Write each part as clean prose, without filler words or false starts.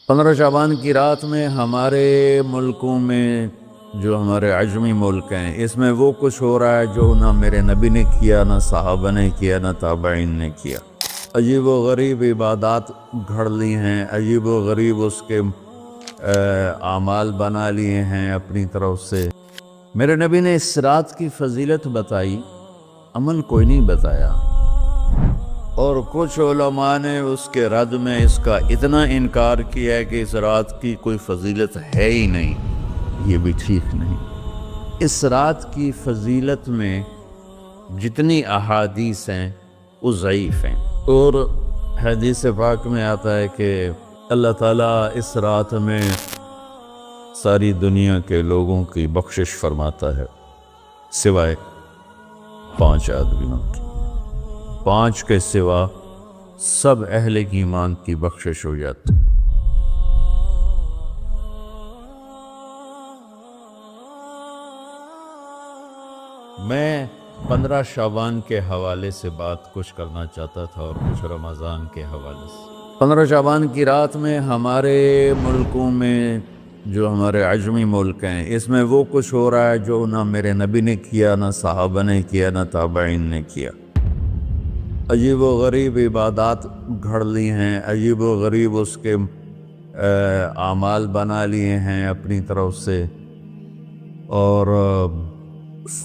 15 شعبان کی رات میں ہمارے ملکوں میں جو ہمارے عجمی ملک ہیں اس میں وہ کچھ ہو رہا ہے جو نہ میرے نبی نے کیا، نہ صحابہ نے کیا، نہ تابعین نے کیا۔ عجیب و غریب عبادات گھڑ لی ہیں، عجیب و غریب اس کے اعمال بنا لیے ہیں اپنی طرف سے۔ میرے نبی نے اس رات کی فضیلت بتائی، عمل کوئی نہیں بتایا، اور کچھ علماء نے اس کے رد میں اس کا اتنا انکار کیا ہے کہ اس رات کی کوئی فضیلت ہے ہی نہیں۔ یہ بھی ٹھیک نہیں۔ اس رات کی فضیلت میں جتنی احادیث ہیں وہ ضعیف ہیں، اور حدیث پاک میں آتا ہے کہ اللہ تعالیٰ اس رات میں ساری دنیا کے لوگوں کی بخشش فرماتا ہے سوائے 5 آدمیوں کی۔ 5 کے سوا سب اہل ایمان کی بخشش ہو جاتی۔ میں 15 شعبان کے حوالے سے بات کچھ کرنا چاہتا تھا اور کچھ رمضان کے حوالے سے۔ 15 شعبان کی رات میں ہمارے ملکوں میں جو ہمارے عجمی ملک ہیں اس میں وہ کچھ ہو رہا ہے جو نہ میرے نبی نے کیا، نہ صحابہ نے کیا، نہ تابعین نے کیا۔ عجیب و غریب عبادات گھڑ لی ہیں، عجیب و غریب اس کے اعمال بنا لیے ہیں اپنی طرف سے، اور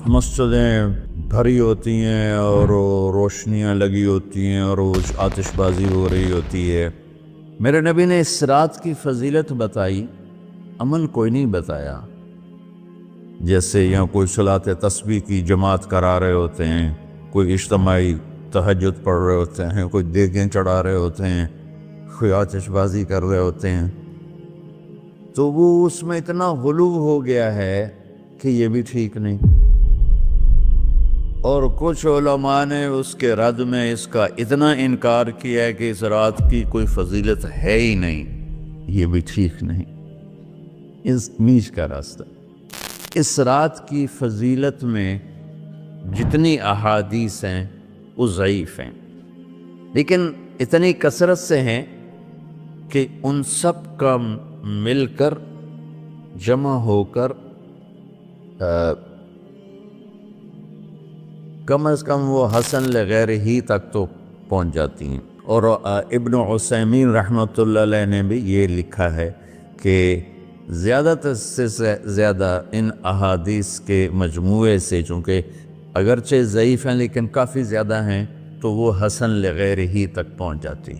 مسجدیں بھری ہوتی ہیں اور روشنیاں لگی ہوتی ہیں اور آتش بازی ہو رہی ہوتی ہے۔ میرے نبی نے اس رات کی فضیلت بتائی، عمل کوئی نہیں بتایا۔ جیسے یہاں کوئی صلاۃ تسبیح کی جماعت کرا رہے ہوتے ہیں، کوئی اجتماعی تہجد پڑھ رہے ہوتے ہیں، کوئی دیگیں چڑھا رہے ہوتے ہیں، کوئی آتش بازی کر رہے ہوتے ہیں، تو وہ اس میں اتنا غلو ہو گیا ہے کہ یہ بھی ٹھیک نہیں۔ اور کچھ علماء نے اس کے رد میں اس کا اتنا انکار کیا ہے کہ اس رات کی کوئی فضیلت ہے ہی نہیں۔ یہ بھی ٹھیک نہیں۔ اس میچ کا راستہ، اس رات کی فضیلت میں جتنی احادیث ہیں وہ ضعیف ہیں، لیکن اتنی کثرت سے ہیں کہ ان سب کا مل کر جمع ہو کر کم از کم وہ حسن لغیر ہی تک تو پہنچ جاتی ہیں۔ اور ابن عثیمین رحمۃ اللہ علیہ نے بھی یہ لکھا ہے کہ زیادہ سے زیادہ ان احادیث کے مجموعے سے، چونکہ اگرچہ ضعیف ہیں لیکن کافی زیادہ ہیں، تو وہ حسن لغیر ہی تک پہنچ جاتی۔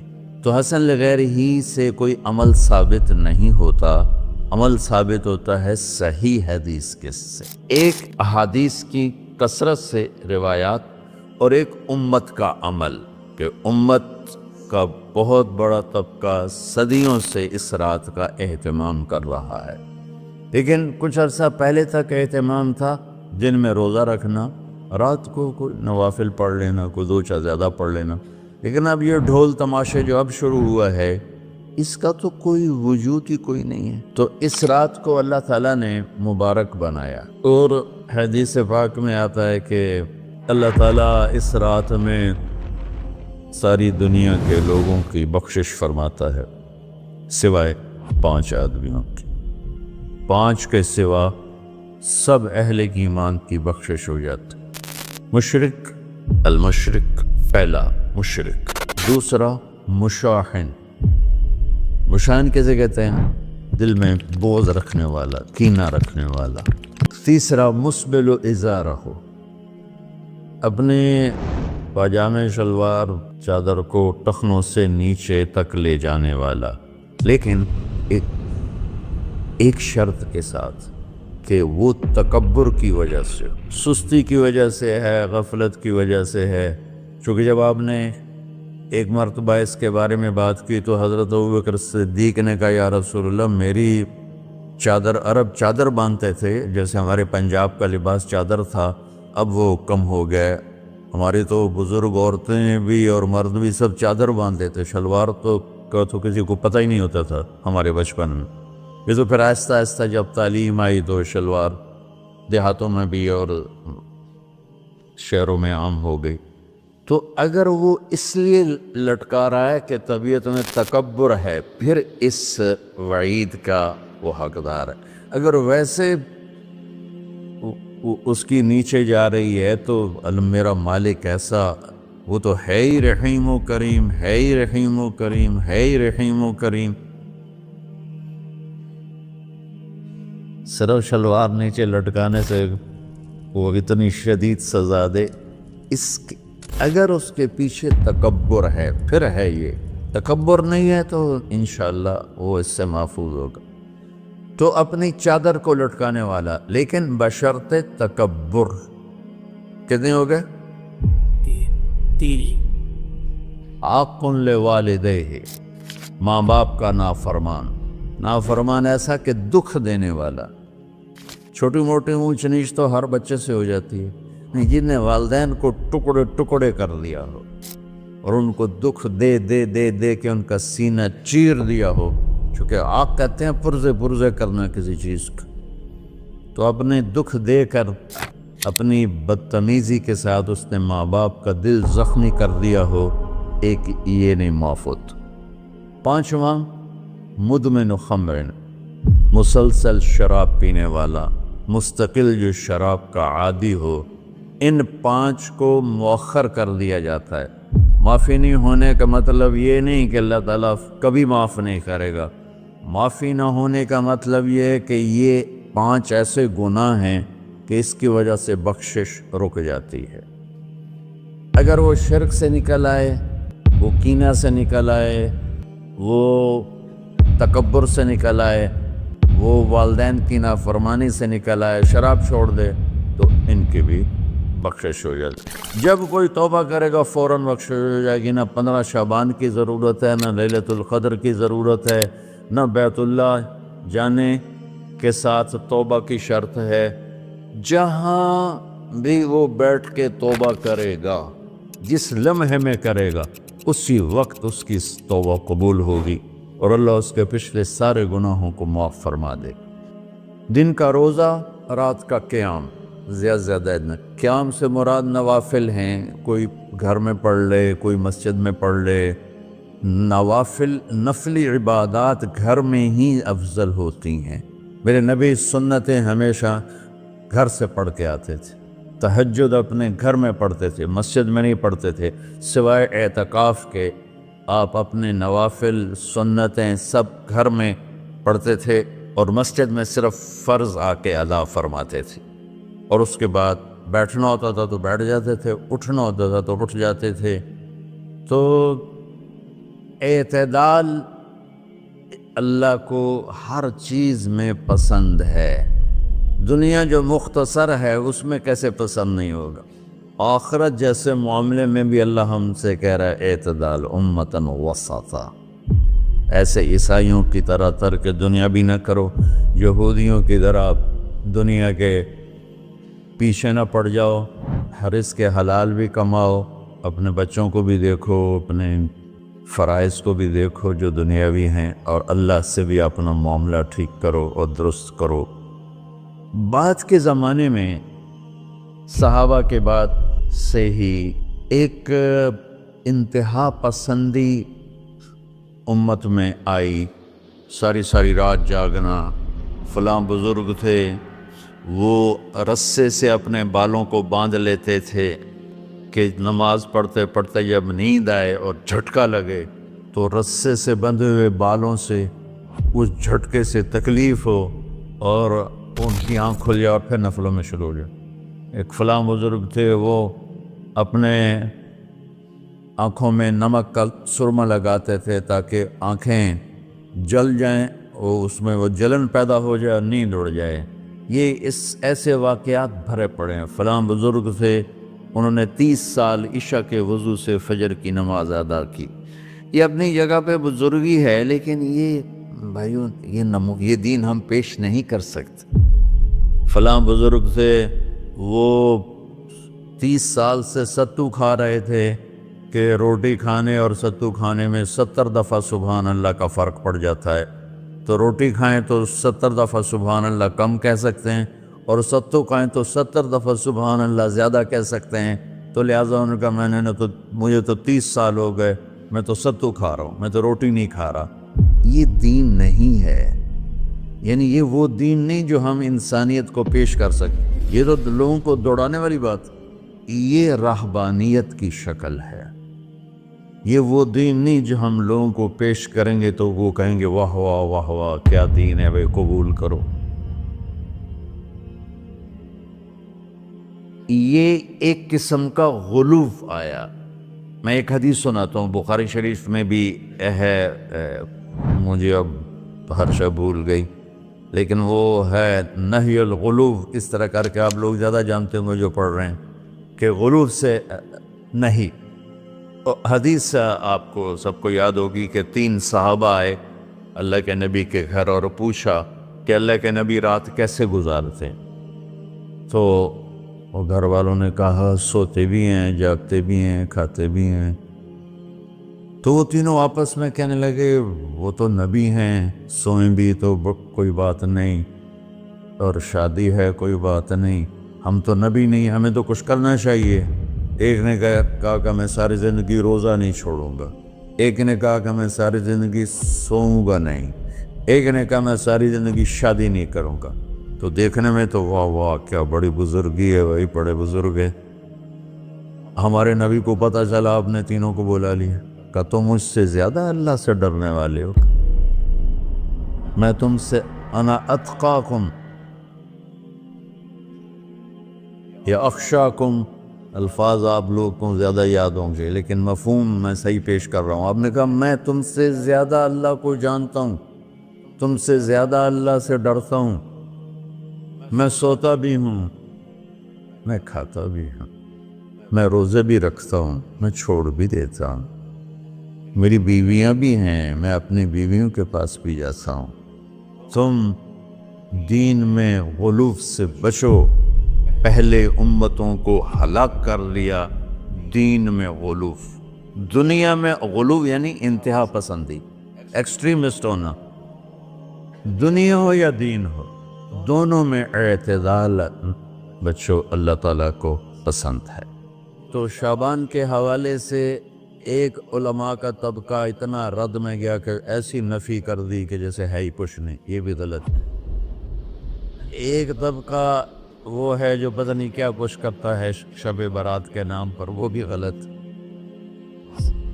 تو حسن لغیر ہی سے کوئی عمل ثابت نہیں ہوتا، عمل ثابت ہوتا ہے صحیح حدیث کے سے۔ ایک احادیث کی کثرت سے روایات اور ایک امت کا عمل، کہ امت کا بہت بڑا طبقہ صدیوں سے اس رات کا اہتمام کر رہا ہے، لیکن کچھ عرصہ پہلے تک اہتمام تھا دن میں روزہ رکھنا، رات کو کوئی نوافل پڑھ لینا، کوئی 2 چا زیادہ پڑھ لینا، لیکن اب یہ ڈھول تماشے جو اب شروع ہوا ہے اس کا تو کوئی وجود ہی کوئی نہیں ہے۔ تو اس رات کو اللہ تعالیٰ نے مبارک بنایا، اور حدیث پاک میں آتا ہے کہ اللہ تعالیٰ اس رات میں ساری دنیا کے لوگوں کی بخشش فرماتا ہے سوائے 5 آدمیوں کی۔ 5 کے سوا سب اہل ایمان کی بخشش ہو جاتی۔ مشرک، المشرک پہلا مشرک، دوسرا مشاحن۔ مشاحن کیسے کہتے ہیں؟ دل میں بغض رکھنے والا، کینہ رکھنے والا۔ تیسرا مسبل ازارہ، اپنے پاجامے شلوار چادر کو ٹخنوں سے نیچے تک لے جانے والا، لیکن ایک شرط کے ساتھ کہ وہ تکبر کی وجہ سے، سستی کی وجہ سے ہے، غفلت کی وجہ سے ہے۔ چونکہ جب آپ نے ایک مرتبہ اس کے بارے میں بات کی تو حضرت ابوبکر صدیق نے کہا یا رسول اللہ، میری چادر، عرب چادر باندھتے تھے جیسے ہمارے پنجاب کا لباس چادر تھا، اب وہ کم ہو گیا۔ ہماری تو بزرگ عورتیں بھی اور مرد بھی سب چادر باندھتے تھے، شلوار تو کسی کو پتہ ہی نہیں ہوتا تھا ہمارے بچپن میں۔ یہ تو پھر آہستہ آہستہ جب تعلیم آئی تو شلوار دیہاتوں میں بھی اور شہروں میں عام ہو گئی۔ تو اگر وہ اس لیے لٹکا رہا ہے کہ طبیعت میں تکبر ہے، پھر اس وعید کا وہ حقدار ہے۔ اگر ویسے اس کی نیچے جا رہی ہے تو میرا مالک ایسا، وہ تو ہے ہی رحیم و کریم، ہے ہی رحیم و کریم، ہے ہی رحیم و کریم، صرف شلوار نیچے لٹکانے سے وہ اتنی شدید سزا دے۔ اگر اس کے پیچھے تکبر ہے، پھر ہے، یہ تکبر نہیں ہے تو انشاءاللہ وہ اس سے محفوظ ہوگا۔ تو اپنی چادر کو لٹکانے والا، لیکن بشرط تکبر۔ کتنے ہو گئے؟ 3۔ عاق لوالدیہ، ماں باپ کا نافرمان۔ نافرمان ایسا کہ دکھ دینے والا۔ چھوٹی موٹی اونچ نیچ تو ہر بچے سے ہو جاتی ہے، جن نے والدین کو ٹکڑے ٹکڑے کر دیا ہو اور ان کو دکھ دے دے دے دے کے ان کا سینہ چیر دیا ہو، چونکہ عاق کہتے ہیں پرزے پرزے کرنا کسی چیز کا، تو اپنے دکھ دے کر اپنی بدتمیزی کے ساتھ اس نے ماں باپ کا دل زخمی کر دیا ہو، ایک یہ نہیں معاف ہوتا۔ 5واں مدمن خمر، مسلسل شراب پینے والا، مستقل جو شراب کا عادی ہو۔ ان 5 کو مؤخر کر دیا جاتا ہے۔ معافی نہیں ہونے کا مطلب یہ نہیں کہ اللہ تعالیٰ کبھی معاف نہیں کرے گا۔ معافی نہ ہونے کا مطلب یہ ہے کہ یہ 5 ایسے گناہ ہیں کہ اس کی وجہ سے بخشش رک جاتی ہے۔ اگر وہ شرک سے نکل آئے، وہ کینہ سے نکل آئے، وہ تکبر سے نکل آئے، وہ والدین کی نافرمانی سے نکل آئے، شراب چھوڑ دے، تو ان کی بھی بخشش ہو جاتی۔ جب کوئی توبہ کرے گا فوراً بخشش ہو جائے گی۔ نہ 15 شعبان کی ضرورت ہے، نہ لیلۃ القدر کی ضرورت ہے، نہ بیت اللہ جانے کے ساتھ توبہ کی شرط ہے۔ جہاں بھی وہ بیٹھ کے توبہ کرے گا، جس لمحے میں کرے گا، اسی وقت اس کی توبہ قبول ہوگی اور اللہ اس کے پچھلے سارے گناہوں کو معاف فرما دے۔ دن کا روزہ، رات کا قیام، زیادہ قیام سے مراد نوافل ہیں، کوئی گھر میں پڑھ لے، کوئی مسجد میں پڑھ لے۔ نوافل، نفلی عبادات گھر میں ہی افضل ہوتی ہیں۔ میرے نبی سنتیں ہمیشہ گھر سے پڑھ کے آتے تھے۔ تہجد اپنے گھر میں پڑھتے تھے، مسجد میں نہیں پڑھتے تھے، سوائے اعتکاف کے۔ آپ اپنے نوافل سنتیں سب گھر میں پڑھتے تھے اور مسجد میں صرف فرض آ کے ادا فرماتے تھے، اور اس کے بعد بیٹھنا ہوتا تھا تو بیٹھ جاتے تھے، اٹھنا ہوتا تھا تو اٹھ جاتے تھے۔ تو اعتدال اللہ کو ہر چیز میں پسند ہے۔ دنیا جو مختصر ہے اس میں کیسے پسند نہیں ہوگا؟ آخرت جیسے معاملے میں بھی اللہ ہم سے کہہ رہا ہے اعتدال، امتاً وسطا۔ ایسے عیسائیوں کی طرح ترک دنیا بھی نہ کرو، یہودیوں کی طرح دنیا کے پیچھے نہ پڑ جاؤ، رزق کے حلال بھی کماؤ، اپنے بچوں کو بھی دیکھو، اپنے فرائض کو بھی دیکھو جو دنیاوی ہیں، اور اللہ سے بھی اپنا معاملہ ٹھیک کرو اور درست کرو۔ بعد کے زمانے میں صحابہ کے بعد سے ہی ایک انتہا پسندی امت میں آئی، ساری رات جاگنا۔ فلاں بزرگ تھے، وہ رسے سے اپنے بالوں کو باندھ لیتے تھے کہ نماز پڑھتے پڑھتے جب نیند آئے اور جھٹکا لگے تو رسے سے بندھے ہوئے بالوں سے اس جھٹکے سے تکلیف ہو اور ان کی آنکھ کھل جائے اور پھر نفلوں میں شروع ہو جائے۔ ایک فلاں بزرگ تھے، وہ اپنے آنکھوں میں نمک کا سرما لگاتے تھے تاکہ آنکھیں جل جائیں، اور اس میں وہ جلن پیدا ہو جائے اور نیند اڑ جائے۔ یہ ایسے واقعات بھرے پڑے ہیں۔ فلاں بزرگ تھے، انہوں نے 30 سال عشاء کے وضو سے فجر کی نماز ادا کی۔ یہ اپنی جگہ پہ بزرگی ہے، لیکن یہ بھائیوں یہ دین ہم پیش نہیں کر سکتے۔ فلاں بزرگ تھے، وہ 30 سال سے ستو کھا رہے تھے کہ روٹی کھانے اور ستو کھانے میں 70 دفعہ سبحان اللہ کا فرق پڑ جاتا ہے۔ تو روٹی کھائیں تو 70 دفعہ سبحان اللہ کم کہہ سکتے ہیں، اور ستو کھائیں تو 70 دفعہ سبحان اللہ زیادہ کہہ سکتے ہیں۔ تو لہٰذا انہوں نے کہا مجھے تو 30 سال ہو گئے، میں تو ستو کھا رہا ہوں، میں تو روٹی نہیں کھا رہا۔ یہ دین نہیں ہے، یعنی یہ وہ دین نہیں جو ہم انسانیت کو پیش کر سکیں۔ یہ تو لوگوں کو دوڑانے والی بات، یہ رہبانیت کی شکل ہے۔ یہ وہ دین نہیں جو ہم لوگوں کو پیش کریں گے تو وہ کہیں گے واہ واہ واہ واہ کیا دین ہے بھائی، قبول کرو۔ یہ ایک قسم کا غلو آیا۔ میں ایک حدیث سناتا ہوں، بخاری شریف میں بھی ہے، مجھے اب ہرشہ بھول گئی، لیکن وہ ہے نہی الغلو، اس طرح کر کے آپ لوگ زیادہ جانتے ہوں گے جو پڑھ رہے ہیں کہ غلو سے نہیں۔ حدیث آپ کو سب کو یاد ہوگی کہ 3 صحابہ آئے اللہ کے نبی کے گھر اور پوچھا کہ اللہ کے نبی رات کیسے گزارتے ہیں؟ تو وہ گھر والوں نے کہا سوتے بھی ہیں، جاگتے بھی ہیں، کھاتے بھی ہیں۔ تو وہ تینوں آپس میں کہنے لگے وہ تو نبی ہیں، سوئیں بھی تو کوئی بات نہیں، اور شادی ہے کوئی بات نہیں، ہم تو نبی نہیں، ہمیں تو کچھ کرنا چاہیے۔ ایک نے کہا کہ میں ساری زندگی روزہ نہیں چھوڑوں گا، ایک نے کہا کہ میں ساری زندگی سوؤں گا نہیں، ایک نے کہا میں ساری زندگی شادی نہیں کروں گا۔ تو دیکھنے میں تو واہ واہ کیا بڑی بزرگی ہے بھائی، بڑے بزرگ ہے۔ ہمارے نبی کو پتہ چلا، آپ نے تینوں کو بلا لیا، کہ تم مجھ سے زیادہ اللہ سے ڈرنے والے ہو، میں تم سے انا اتقاکم یا اخشاکم، الفاظ آپ لوگوں کو زیادہ یاد ہوں گے لیکن مفہوم میں صحیح پیش کر رہا ہوں۔ آپ نے کہا میں تم سے زیادہ اللہ کو جانتا ہوں، تم سے زیادہ اللہ سے ڈرتا ہوں، میں سوتا بھی ہوں، میں کھاتا بھی ہوں، میں روزے بھی رکھتا ہوں، میں چھوڑ بھی دیتا ہوں، میری بیویاں بھی ہیں، میں اپنی بیویوں کے پاس بھی جاتا ہوں۔ تم دین میں غلو سے بچو، پہلے امتوں کو ہلاک کر لیا دین میں غلو۔ دنیا میں غلو یعنی انتہا پسندی، ایکسٹریمسٹ ہونا، دنیا ہو یا دین ہو، دونوں میں اعتدال بچو، اللہ تعالیٰ کو پسند ہے۔ تو شعبان کے حوالے سے ایک علماء کا طبقہ اتنا رد میں گیا کہ ایسی نفی کر دی کہ جیسے ہے ہی کچھ نہیں، یہ بھی غلط ہے۔ ایک طبقہ وہ ہے جو پتہ نہیں کیا کچھ کرتا ہے شب برات کے نام پر، وہ بھی غلط۔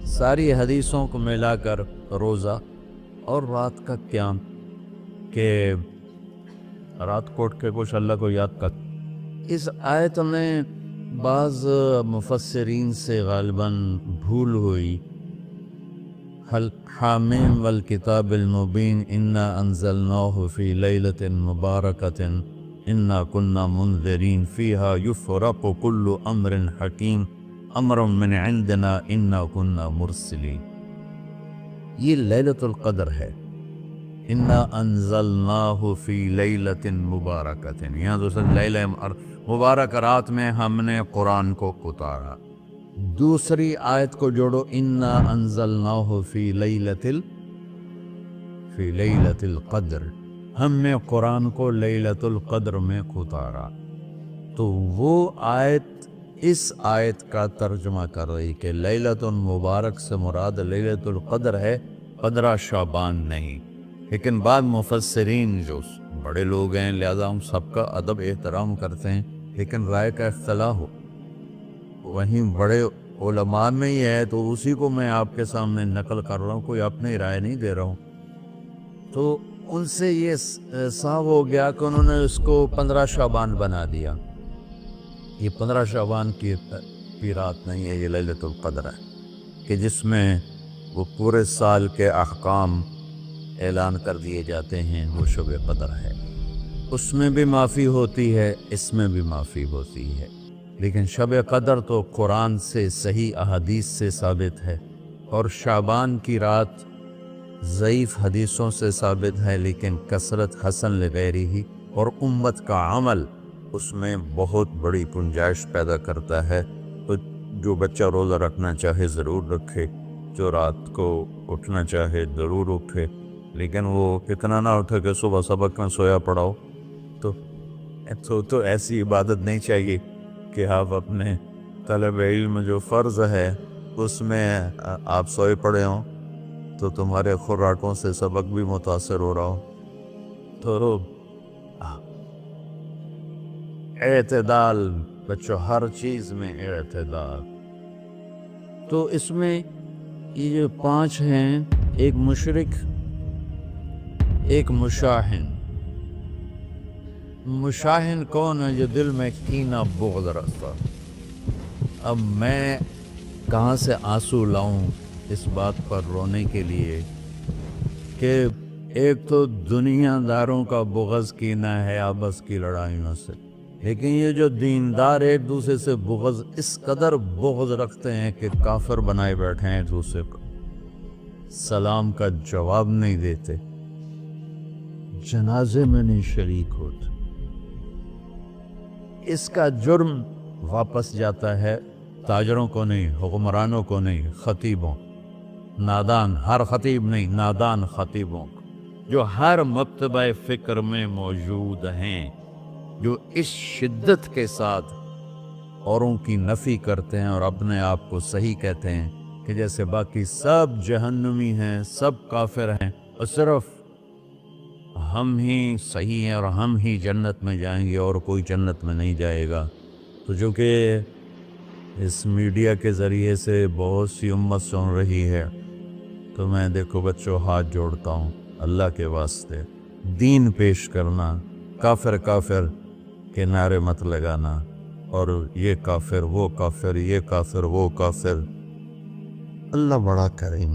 ساری حدیثوں کو ملا کر روزہ اور رات کا قیام، کہ رات کو اٹھ کے کچھ اللہ کو یاد کر۔ اس آیت میں بعض مفسرین سے غالباً بھول ہوئی، حامیم والکتاب المبین انا انزلناہ فی لیلۃ مبارکۃ انا کنا منذرین فیہا یفرق کل امر حکیم امر من عندنا انا کنا مرسلین۔ یہ لیلۃ القدر ہے، انا انزلناہ فی لیلۃ مبارکۃ، یہاں دوسرا لیلہ مبارک رات میں ہم نے قرآن کو اتارا۔ دوسری آیت کو جوڑو، انا انزلناہ فی لیلۃ القدر، ہم نے قرآن کو لیلۃ القدر میں اتارا۔ تو وہ آیت اس آیت کا ترجمہ کر رہی کہ لیلۃ مبارک سے مراد لیلۃ القدر ہے، 15 شعبان نہیں۔ لیکن بعض مفسرین جو بڑے لوگ ہیں، لہذا ہم سب کا ادب احترام کرتے ہیں، لیکن رائے کا اختلاف ہو، وہیں بڑے علماء میں ہی ہے، تو اسی کو میں آپ کے سامنے نقل کر رہا ہوں، کوئی اپنی رائے نہیں دے رہا ہوں۔ تو ان سے یہ صاف ہو گیا کہ انہوں نے اس کو 15 شعبان بنا دیا۔ یہ 15 شعبان کی رات نہیں ہے، یہ لیلۃ القدر ہے، کہ جس میں وہ پورے سال کے احکام اعلان کر دیے جاتے ہیں، وہ شب قدر ہے۔ اس میں بھی معافی ہوتی ہے، اس میں بھی معافی ہوتی ہے، لیکن شب قدر تو قرآن سے صحیح احادیث سے ثابت ہے، اور شعبان کی رات ضعیف حدیثوں سے ثابت ہے، لیکن کثرت حسن لغیرہ اور امت کا عمل اس میں بہت بڑی گنجائش پیدا کرتا ہے۔ تو جو بچہ روزہ رکھنا چاہے ضرور رکھے، جو رات کو اٹھنا چاہے ضرور اٹھے، لیکن وہ اتنا نہ اٹھے کہ صبح سبق میں سویا پڑاؤ۔ تو ایسی عبادت نہیں چاہیے کہ آپ اپنے طلب علم جو فرض ہے اس میں آپ سوئے پڑے ہوں تو تمہارے خوراکوں سے سبق بھی متاثر ہو رہا ہو، تو اعتدال بچوں، ہر چیز میں اعتدال۔ تو اس میں یہ جو 5 ہیں، ایک مشرک، ایک مشاہن۔ مشاہن کون ہے؟ جو دل میں کینہ بغض رکھتا۔ اب میں کہاں سے آنسو لاؤں اس بات پر رونے کے لیے کہ ایک تو دنیا داروں کا بغض کینہ ہے آپس کی لڑائیوں سے، لیکن یہ جو دیندار ایک دوسرے سے بغض، اس قدر بغض رکھتے ہیں کہ کافر بنائے بیٹھے ہیں، دوسرے کو سلام کا جواب نہیں دیتے، جنازے میں نہیں شریک ہوتے۔ اس کا جرم واپس جاتا ہے تاجروں کو نہیں، حکمرانوں کو نہیں، خطیبوں، نادان، ہر خطیب نہیں، نادان خطیبوں، جو ہر مکتبہ فکر میں موجود ہیں، جو اس شدت کے ساتھ اوروں کی نفی کرتے ہیں اور اپنے آپ کو صحیح کہتے ہیں کہ جیسے باقی سب جہنمی ہیں، سب کافر ہیں، اور صرف ہم ہی صحیح ہیں اور ہم ہی جنت میں جائیں گے اور کوئی جنت میں نہیں جائے گا۔ تو جو کہ اس میڈیا کے ذریعے سے بہت سی امت سن رہی ہے، تو میں دیکھو بچوں ہاتھ جوڑتا ہوں اللہ کے واسطے، دین پیش کرنا، کافر کافر کے نعرے مت لگانا، اور یہ کافر وہ کافر، یہ کافر وہ کافر۔ اللہ بڑا کریم۔